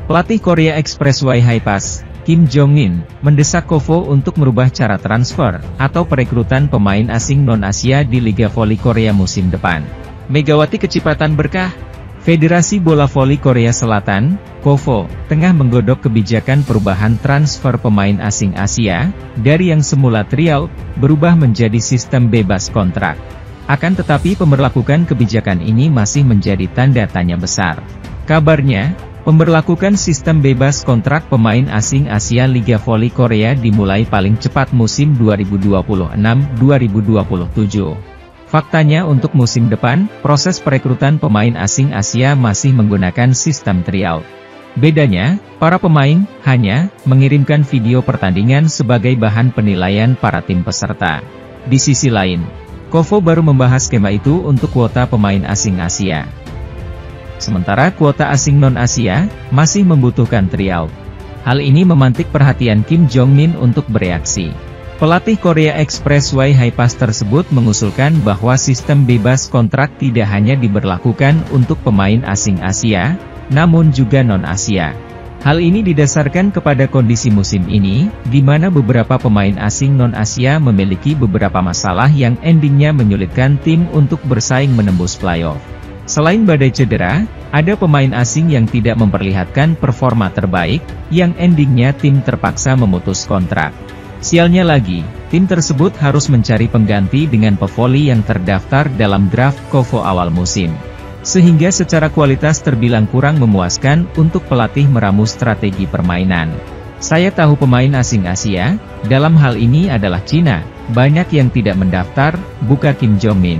Pelatih Korea Expressway Highpass, Kim Jong-min, mendesak KOFO untuk merubah cara transfer atau perekrutan pemain asing non-Asia di Liga Voli Korea musim depan. Megawati Kecepatan Berkah. Federasi Bola Voli Korea Selatan, KOFO, tengah menggodok kebijakan perubahan transfer pemain asing Asia, dari yang semula tryout, berubah menjadi sistem bebas kontrak. Akan tetapi pemberlakukan kebijakan ini masih menjadi tanda tanya besar. Kabarnya, pemberlakukan sistem bebas kontrak pemain asing Asia Liga Voli Korea dimulai paling cepat musim 2026-2027. Faktanya untuk musim depan, proses perekrutan pemain asing Asia masih menggunakan sistem tryout. Bedanya, para pemain hanya mengirimkan video pertandingan sebagai bahan penilaian para tim peserta. Di sisi lain, KOFO baru membahas skema itu untuk kuota pemain asing Asia. Sementara kuota asing non-Asia masih membutuhkan tryout. Hal ini memantik perhatian Kim Jong-min untuk bereaksi. Pelatih Korea Expressway Highpass tersebut mengusulkan bahwa sistem bebas kontrak tidak hanya diberlakukan untuk pemain asing Asia, namun juga non-Asia. Hal ini didasarkan kepada kondisi musim ini, di mana beberapa pemain asing non-Asia memiliki beberapa masalah yang endingnya menyulitkan tim untuk bersaing menembus playoff. Selain badai cedera, ada pemain asing yang tidak memperlihatkan performa terbaik, yang endingnya tim terpaksa memutus kontrak. Sialnya lagi, tim tersebut harus mencari pengganti dengan pevoli yang terdaftar dalam draft KOFO awal musim. Sehingga secara kualitas terbilang kurang memuaskan untuk pelatih meramu strategi permainan. Saya tahu pemain asing Asia, dalam hal ini adalah Cina, banyak yang tidak mendaftar, buka Kim Jong-min.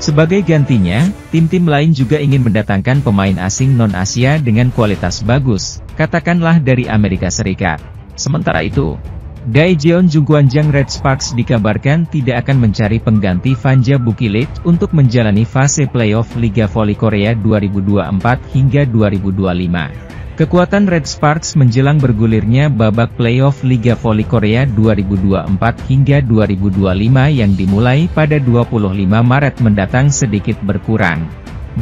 Sebagai gantinya, tim-tim lain juga ingin mendatangkan pemain asing non-Asia dengan kualitas bagus, katakanlah dari Amerika Serikat. Sementara itu, Daejeon Jungkwanjang Red Sparks dikabarkan tidak akan mencari pengganti Vanja Bukilit untuk menjalani fase playoff Liga Voli Korea 2024 hingga 2025. Kekuatan Red Sparks menjelang bergulirnya babak playoff Liga Voli Korea 2024 hingga 2025 yang dimulai pada 25 Maret mendatang sedikit berkurang.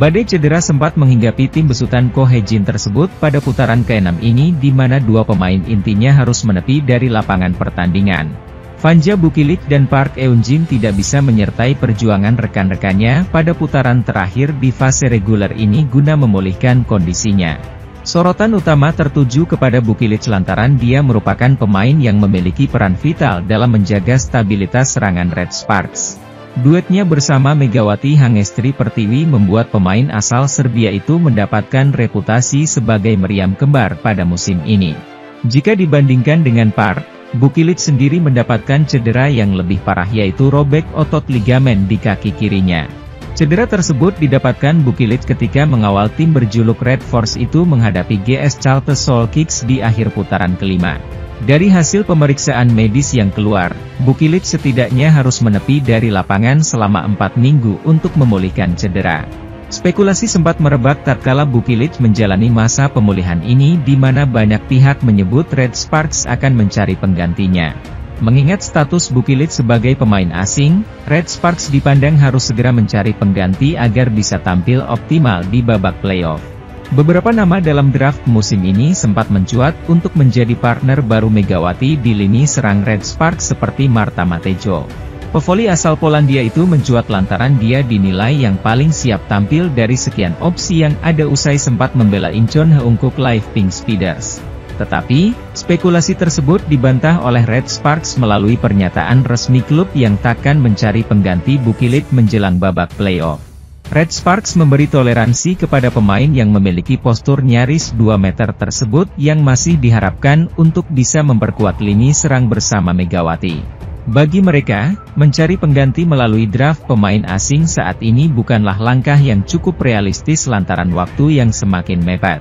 Badai cedera sempat menghinggapi tim besutan Ko Hae-jin tersebut pada putaran ke-6 ini di mana dua pemain intinya harus menepi dari lapangan pertandingan. Vanja Bukilit dan Park Eun-jin tidak bisa menyertai perjuangan rekan-rekannya pada putaran terakhir di fase reguler ini guna memulihkan kondisinya. Sorotan utama tertuju kepada Bukilit lantaran dia merupakan pemain yang memiliki peran vital dalam menjaga stabilitas serangan Red Sparks. Duetnya bersama Megawati Hangestri Pertiwi membuat pemain asal Serbia itu mendapatkan reputasi sebagai meriam kembar pada musim ini. Jika dibandingkan dengan Park, Bukilit sendiri mendapatkan cedera yang lebih parah yaitu robek otot ligamen di kaki kirinya. Cedera tersebut didapatkan Bukilit ketika mengawal tim berjuluk Red Force itu menghadapi GS Charter Soul Kicks di akhir putaran kelima. Dari hasil pemeriksaan medis yang keluar, Bukilit setidaknya harus menepi dari lapangan selama 4 minggu untuk memulihkan cedera. Spekulasi sempat merebak tatkala Bukilit menjalani masa pemulihan ini di mana banyak pihak menyebut Red Sparks akan mencari penggantinya. Mengingat status Bukilit sebagai pemain asing, Red Sparks dipandang harus segera mencari pengganti agar bisa tampil optimal di babak playoff. Beberapa nama dalam draft musim ini sempat mencuat untuk menjadi partner baru Megawati di lini serang Red Sparks seperti Marta Matejo. Pevoli asal Polandia itu mencuat lantaran dia dinilai yang paling siap tampil dari sekian opsi yang ada usai sempat membela Incheon Heungkuk Live Pink Speeders. Tetapi, spekulasi tersebut dibantah oleh Red Sparks melalui pernyataan resmi klub yang takkan mencari pengganti Bukilit menjelang babak playoff. Red Sparks memberi toleransi kepada pemain yang memiliki postur nyaris 2 meter tersebut yang masih diharapkan untuk bisa memperkuat lini serang bersama Megawati. Bagi mereka, mencari pengganti melalui draft pemain asing saat ini bukanlah langkah yang cukup realistis lantaran waktu yang semakin mepet.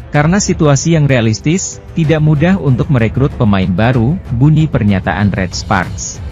Karena situasi yang realistis, tidak mudah untuk merekrut pemain baru, bunyi pernyataan Red Sparks.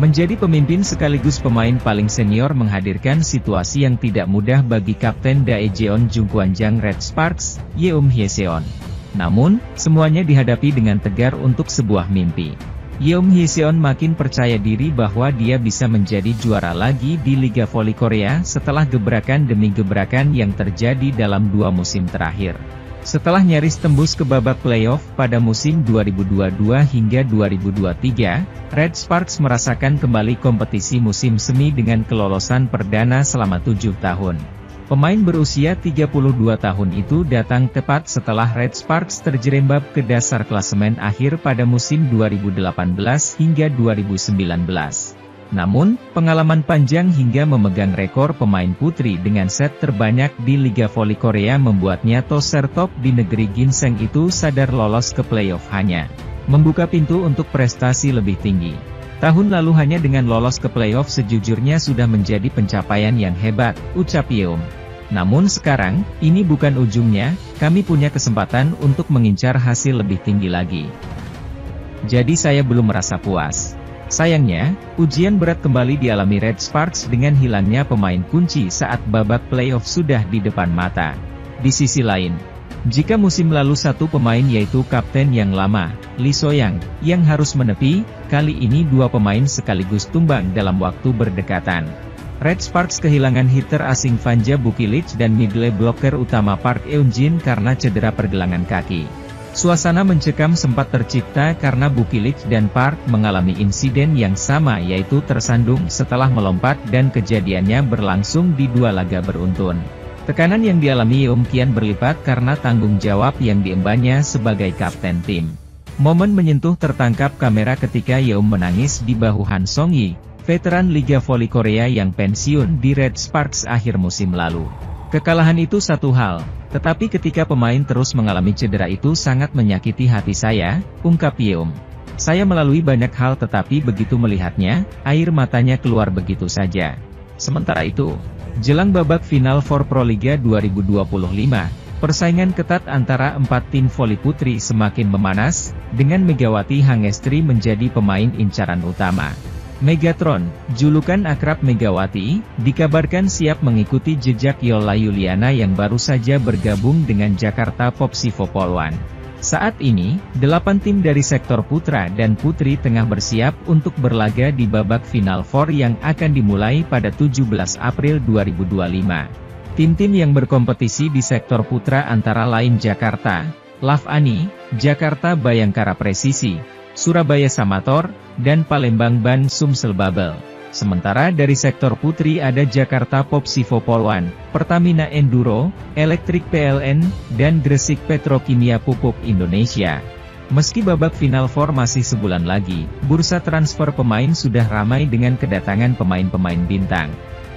Menjadi pemimpin sekaligus pemain paling senior menghadirkan situasi yang tidak mudah bagi Kapten Daejeon Jungkwanjang Red Sparks, Yeom Hyeseon. Namun, semuanya dihadapi dengan tegar untuk sebuah mimpi. Yeom Hyeseon makin percaya diri bahwa dia bisa menjadi juara lagi di Liga Voli Korea setelah gebrakan demi gebrakan yang terjadi dalam 2 musim terakhir. Setelah nyaris tembus ke babak playoff pada musim 2022 hingga 2023, Red Sparks merasakan kembali kompetisi musim semi dengan kelolosan perdana selama 7 tahun. Pemain berusia 32 tahun itu datang tepat setelah Red Sparks terjerembab ke dasar klasemen akhir pada musim 2018 hingga 2019. Namun, pengalaman panjang hingga memegang rekor pemain putri dengan set terbanyak di Liga Voli Korea membuatnya toser top di negeri ginseng itu sadar lolos ke playoff hanya membuka pintu untuk prestasi lebih tinggi. Tahun lalu hanya dengan lolos ke playoff sejujurnya sudah menjadi pencapaian yang hebat, ucap Yeom. Namun sekarang, ini bukan ujungnya, kami punya kesempatan untuk mengincar hasil lebih tinggi lagi. Jadi saya belum merasa puas. Sayangnya, ujian berat kembali dialami Red Sparks dengan hilangnya pemain kunci saat babak playoff sudah di depan mata. Di sisi lain, jika musim lalu satu pemain yaitu kapten yang lama, Lee So-young, yang harus menepi, kali ini dua pemain sekaligus tumbang dalam waktu berdekatan. Red Sparks kehilangan hitter asing Vanja Bukilic dan middle blocker utama Park Eun-jin karena cedera pergelangan kaki. Suasana mencekam sempat tercipta karena Bukilic dan Park mengalami insiden yang sama yaitu tersandung setelah melompat dan kejadiannya berlangsung di dua laga beruntun. Tekanan yang dialami Yeom kian berlipat karena tanggung jawab yang diembannya sebagai kapten tim. Momen menyentuh tertangkap kamera ketika Yeom menangis di bahu Han Song-yi, veteran Liga Voli Korea yang pensiun di Red Sparks akhir musim lalu. Kekalahan itu satu hal, tetapi ketika pemain terus mengalami cedera itu sangat menyakiti hati saya, ungkap Yeom. Saya melalui banyak hal tetapi begitu melihatnya, air matanya keluar begitu saja. Sementara itu, jelang babak final for Proliga 2025, persaingan ketat antara 4 tim voli putri semakin memanas, dengan Megawati Hangestri menjadi pemain incaran utama. Megatron, julukan akrab Megawati, dikabarkan siap mengikuti jejak Yola Yuliana yang baru saja bergabung dengan Jakarta Popsivo Poluan. Saat ini, 8 tim dari sektor putra dan putri tengah bersiap untuk berlaga di babak final 4 yang akan dimulai pada 17 April 2025. Tim-tim yang berkompetisi di sektor putra antara lain Jakarta, Love Ani, Jakarta Bayangkara Presisi, Surabaya Samator, dan Palembang Ban Sumsel Babel. Sementara dari sektor putri ada Jakarta Popsivo Poluan, Pertamina Enduro, Elektrik PLN, dan Gresik Petrokimia Pupuk Indonesia. Meski babak final 4 masih sebulan lagi, bursa transfer pemain sudah ramai dengan kedatangan pemain-pemain bintang.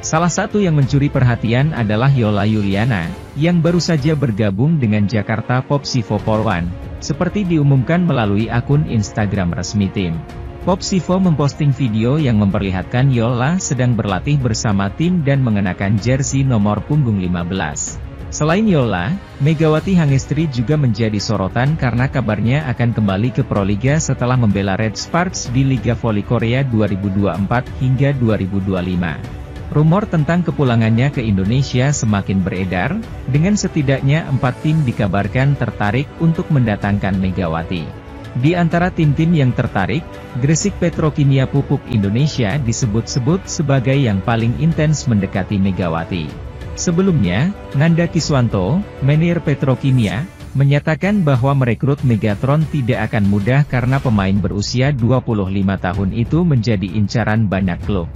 Salah satu yang mencuri perhatian adalah Yola Yuliana, yang baru saja bergabung dengan Jakarta Popsivo Poluan, seperti diumumkan melalui akun Instagram resmi tim. Popsivo memposting video yang memperlihatkan Yola sedang berlatih bersama tim dan mengenakan jersey nomor punggung 15. Selain Yola, Megawati Hangestri juga menjadi sorotan karena kabarnya akan kembali ke Proliga setelah membela Red Sparks di Liga Voli Korea 2024 hingga 2025. Rumor tentang kepulangannya ke Indonesia semakin beredar, dengan setidaknya 4 tim dikabarkan tertarik untuk mendatangkan Megawati. Di antara tim-tim yang tertarik, Gresik Petrokimia Pupuk Indonesia disebut-sebut sebagai yang paling intens mendekati Megawati. Sebelumnya, Nanda Kiswanto, manajer Petrokimia, menyatakan bahwa merekrut Megatron tidak akan mudah karena pemain berusia 25 tahun itu menjadi incaran banyak klub.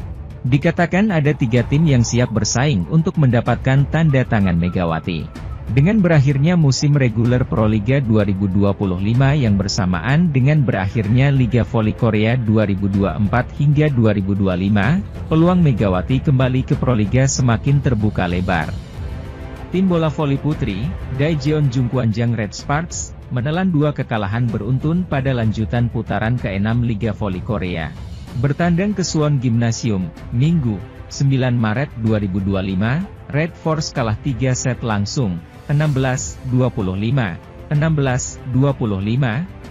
Dikatakan ada 3 tim yang siap bersaing untuk mendapatkan tanda tangan Megawati. Dengan berakhirnya musim reguler Proliga 2025 yang bersamaan dengan berakhirnya Liga Voli Korea 2024 hingga 2025, peluang Megawati kembali ke Proliga semakin terbuka lebar. Tim bola voli putri, Daejeon Jungkwanjang Red Sparks, menelan 2 kekalahan beruntun pada lanjutan putaran ke-6 Liga Voli Korea. Bertandang ke Suwon Gymnasium, Minggu, 9 Maret 2025, Red Force kalah 3 set langsung, 16-25, 16-25,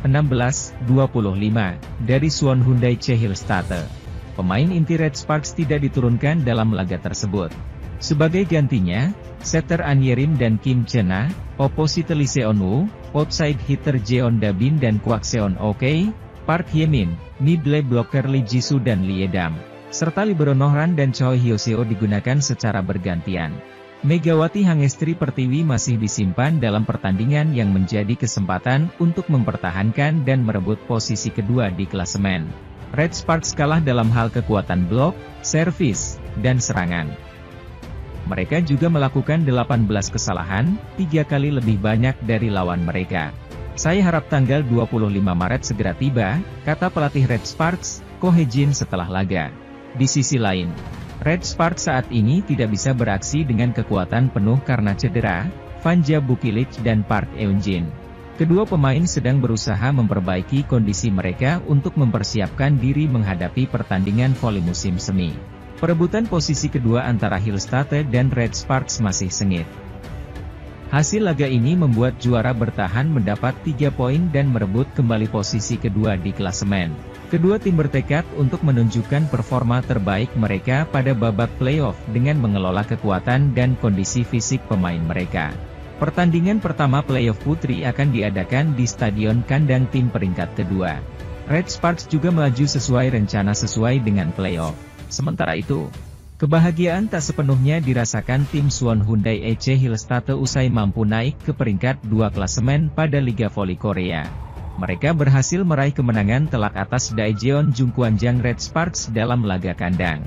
16-25, dari Suwon Hyundai Chehilstate. Pemain inti Red Sparks tidak diturunkan dalam laga tersebut. Sebagai gantinya, setter An Yerim dan Kim Chena, opposite Lee Seon-woo, outside hitter Jeon Dabin dan Kwak Seon Ok, Park Hye-min, middle blocker Lee Jisoo dan Lee Edam, serta libero Nohran dan Choi Hyoseo digunakan secara bergantian. Megawati Hangestri Pertiwi masih disimpan dalam pertandingan yang menjadi kesempatan untuk mempertahankan dan merebut posisi kedua di klasemen. Red Sparks kalah dalam hal kekuatan blok, servis, dan serangan. Mereka juga melakukan 18 kesalahan, 3 kali lebih banyak dari lawan mereka. Saya harap tanggal 25 Maret segera tiba, kata pelatih Red Sparks, Ko Hee-jin setelah laga. Di sisi lain, Red Sparks saat ini tidak bisa beraksi dengan kekuatan penuh karena cedera, Vanja Bukilic dan Park Eun-jin. Kedua pemain sedang berusaha memperbaiki kondisi mereka untuk mempersiapkan diri menghadapi pertandingan voli musim semi. Perebutan posisi kedua antara Hillstatte dan Red Sparks masih sengit. Hasil laga ini membuat juara bertahan mendapat 3 poin dan merebut kembali posisi kedua di klasemen. Kedua tim bertekad untuk menunjukkan performa terbaik mereka pada babak playoff dengan mengelola kekuatan dan kondisi fisik pemain mereka. Pertandingan pertama playoff putri akan diadakan di stadion kandang tim peringkat kedua. Red Sparks juga melaju sesuai rencana sesuai dengan playoff. Sementara itu, kebahagiaan tak sepenuhnya dirasakan tim Suwon Hyundai EC Hillstatte usai mampu naik ke peringkat 2 klasemen pada Liga Voli Korea. Mereka berhasil meraih kemenangan telak atas Daejeon Jungkwanjang Red Sparks dalam laga kandang.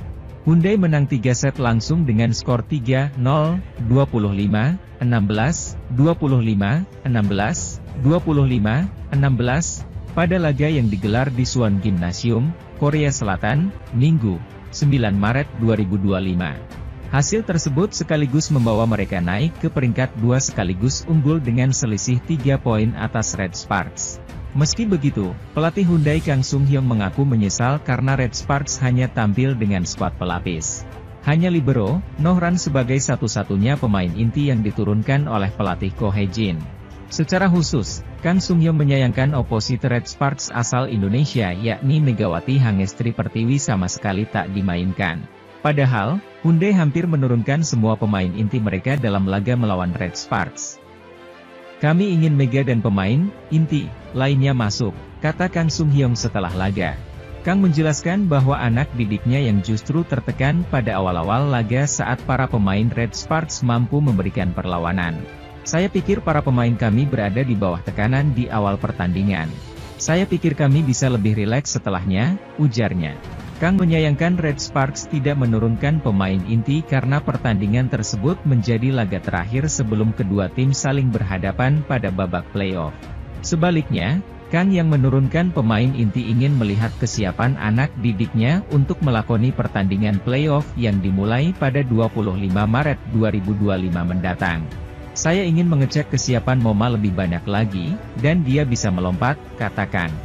Hyundai menang 3 set langsung dengan skor 3-0, 25, 16, 25, 16, 25, 16, pada laga yang digelar di Suwon Gymnasium, Korea Selatan, Minggu, 9 Maret 2025. Hasil tersebut sekaligus membawa mereka naik ke peringkat 2 sekaligus unggul dengan selisih 3 poin atas Red Sparks. Meski begitu, pelatih Hyundai Kang Sung-hyung mengaku menyesal karena Red Sparks hanya tampil dengan skuad pelapis. Hanya libero, Nohran sebagai satu-satunya pemain inti yang diturunkan oleh pelatih Ko Hee-jin. Secara khusus, Kang Sung-hyung menyayangkan oposisi Red Sparks asal Indonesia yakni Megawati Hangestri Pertiwi sama sekali tak dimainkan. Padahal, Hyundai hampir menurunkan semua pemain inti mereka dalam laga melawan Red Sparks. Kami ingin Mega dan pemain inti lainnya masuk, kata Kang Sung-hyung setelah laga. Kang menjelaskan bahwa anak didiknya yang justru tertekan pada awal-awal laga saat para pemain Red Sparks mampu memberikan perlawanan. Saya pikir para pemain kami berada di bawah tekanan di awal pertandingan. Saya pikir kami bisa lebih rileks setelahnya, ujarnya. Kang menyayangkan Red Sparks tidak menurunkan pemain inti karena pertandingan tersebut menjadi laga terakhir sebelum kedua tim saling berhadapan pada babak playoff. Sebaliknya, Kang yang menurunkan pemain inti ingin melihat kesiapan anak didiknya untuk melakoni pertandingan playoff yang dimulai pada 25 Maret 2025 mendatang. Saya ingin mengecek kesiapan Moma lebih banyak lagi, dan dia bisa melompat, kata Kang.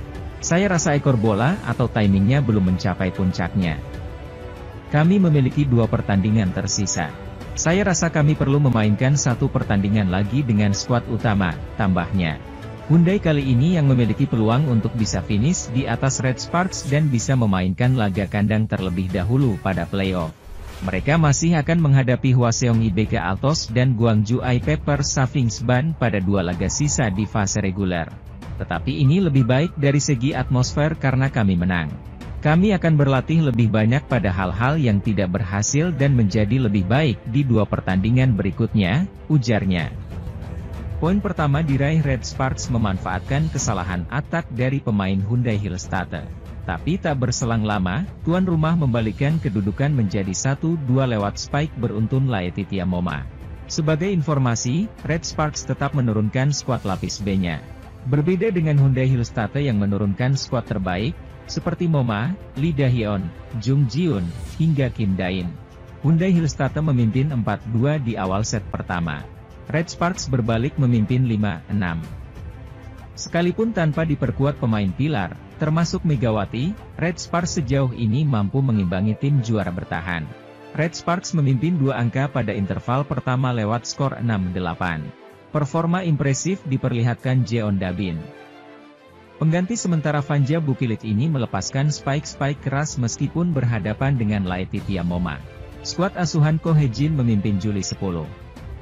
Saya rasa ekor bola atau timingnya belum mencapai puncaknya. Kami memiliki 2 pertandingan tersisa. Saya rasa kami perlu memainkan 1 pertandingan lagi dengan skuad utama, tambahnya. Hyundai kali ini yang memiliki peluang untuk bisa finish di atas Red Sparks dan bisa memainkan laga kandang terlebih dahulu pada playoff. Mereka masih akan menghadapi Hwaseong IBK Altos dan Gwangju Pepper Savings Ban pada 2 laga sisa di fase reguler. Tetapi ini lebih baik dari segi atmosfer karena kami menang. Kami akan berlatih lebih banyak pada hal-hal yang tidak berhasil dan menjadi lebih baik di 2 pertandingan berikutnya, ujarnya. Poin pertama diraih Red Sparks memanfaatkan kesalahan atak dari pemain Hyundai Hillstatte. Tapi tak berselang lama, tuan rumah membalikkan kedudukan menjadi 1-2 lewat spike beruntun Laetitia Moma. Sebagai informasi, Red Sparks tetap menurunkan skuad lapis B-nya. Berbeda dengan Hyundai Hillstatte yang menurunkan skuad terbaik, seperti Moma, Lee Da-hyun, Jung Ji-un, hingga Kim Da-in. Hyundai Hillstatte memimpin 4-2 di awal set pertama. Red Sparks berbalik memimpin 5-6. Sekalipun tanpa diperkuat pemain pilar, termasuk Megawati, Red Sparks sejauh ini mampu mengimbangi tim juara bertahan. Red Sparks memimpin 2 angka pada interval pertama lewat skor 6-8. Performa impresif diperlihatkan Jeon Da-bin. Pengganti sementara Vanja Bukilic ini melepaskan spike-spike keras meskipun berhadapan dengan Laetitia Moma. Skuad asuhan Ko Hee-jin memimpin Juli 10.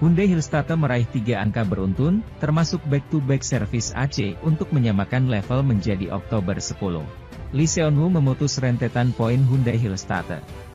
Hyundai Hillstatte meraih 3 angka beruntun, termasuk back-to-back service AC untuk menyamakan level menjadi Oktober 10. Lee Seon-woo memutus rentetan poin Hyundai Hillstatte.